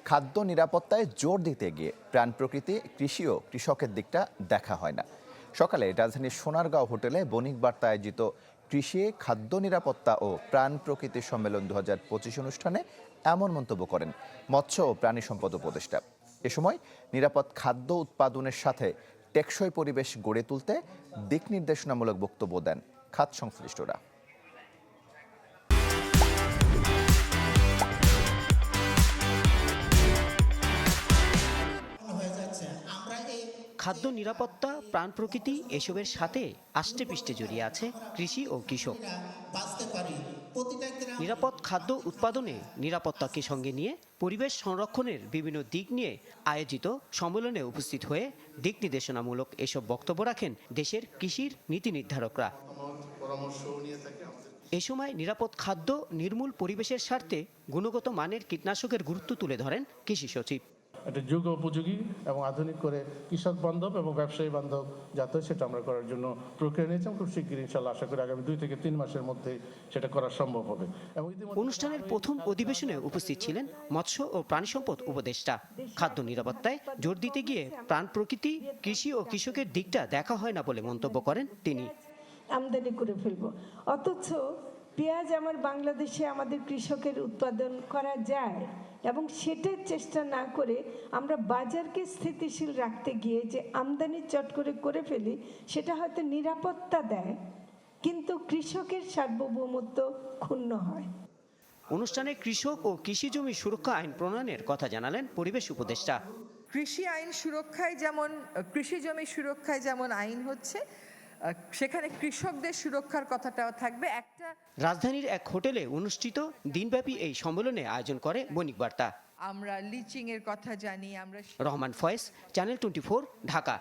খাদ্য নিরাপত্তায় জোর দিতে গিয়ে প্রাণ প্রকৃতি, কৃষি ও কৃষকের দিকটা দেখা হয় না। সকালে রাজধানীর সোনারগাঁও হোটেলে বণিক বার্তা আয়োজিত কৃষি, খাদ্য নিরাপত্তা ও প্রাণ প্রকৃতি সম্মেলন 2025 অনুষ্ঠানে এমন মন্তব্য করেন মৎস্য ও প্রাণী সম্পদ উপদেষ্টা। এ সময় নিরাপদ খাদ্য উৎপাদনের সাথে টেকসই পরিবেশ গড়ে তুলতে দিক নির্দেশনামূলক বক্তব্য দেন খাত সংশ্লিষ্টরা। খাদ্য নিরাপত্তা, প্রাণ প্রকৃতি এসবের সাথে আষ্টেপৃষ্ঠে জড়িয়ে আছে কৃষি ও কৃষক। নিরাপদ খাদ্য উৎপাদনে নিরাপত্তাকে সঙ্গে নিয়ে পরিবেশ সংরক্ষণের বিভিন্ন দিক নিয়ে আয়োজিত সম্মেলনে উপস্থিত হয়ে দিক নির্দেশনামূলক এসব বক্তব্য রাখেন দেশের কৃষির নীতি নির্ধারকরা। এ সময় নিরাপদ খাদ্য, নির্মূল পরিবেশের স্বার্থে গুণগত মানের কীটনাশকের গুরুত্ব তুলে ধরেন কৃষি সচিব। এটা যুগ উপযোগী এবং আধুনিক করে কৃষক বান্ধব এবং ব্যবসায়ী বান্ধব যাতে সেটা আমরা করার জন্য প্রক্রিয়া নিয়েছি। খুব শিগগিরই ইনশাআল্লাহ আশা করি আগামী 2 থেকে 3 মাসের মধ্যে সেটা করা সম্ভব হবে। অনুষ্ঠানের প্রথম অধিবেশনে উপস্থিত ছিলেন মৎস্য ও প্রাণী সম্পদ উপদেষ্টা। খাদ্য নিরাপত্তায় জোর দিতে গিয়ে প্রাণ প্রকৃতি, কৃষি ও কৃষকের দিকটা দেখা হয় না বলে মন্তব্য করেন তিনি। আমদানি করে ফেলবো, অথচ পেঁয়াজ আমার বাংলাদেশে আমাদের কৃষকের উৎপাদন করা যায় এবং সেটার চেষ্টা না করে আমরা বাজারকে স্থিতিশীল রাখতে গিয়ে যে আমদানি চট করে ফেলি, সেটা হয়তো নিরাপত্তা দেয় কিন্তু কৃষকের সার্বভৌমত্ব ক্ষুণ্ণ হয়। অনুষ্ঠানে কৃষক ও কৃষি জমি সুরক্ষা আইন প্রণয়নের কথা জানালেন পরিবেশ উপদেষ্টা। কৃষি আইন সুরক্ষায় যেমন, কৃষি জমি সুরক্ষায় যেমন আইন হচ্ছে, সেখানে কৃষকদের সুরক্ষার কথাটাও থাকবে। রাজধানীর এক হোটেলে অনুষ্ঠিত দিনব্যাপী এই সম্মেলনে আয়োজন করে বণিক বার্তা। আমরা লিচিং এর কথা জানি। রহমান ফয়েজ, চ্যানেল 24, ঢাকা।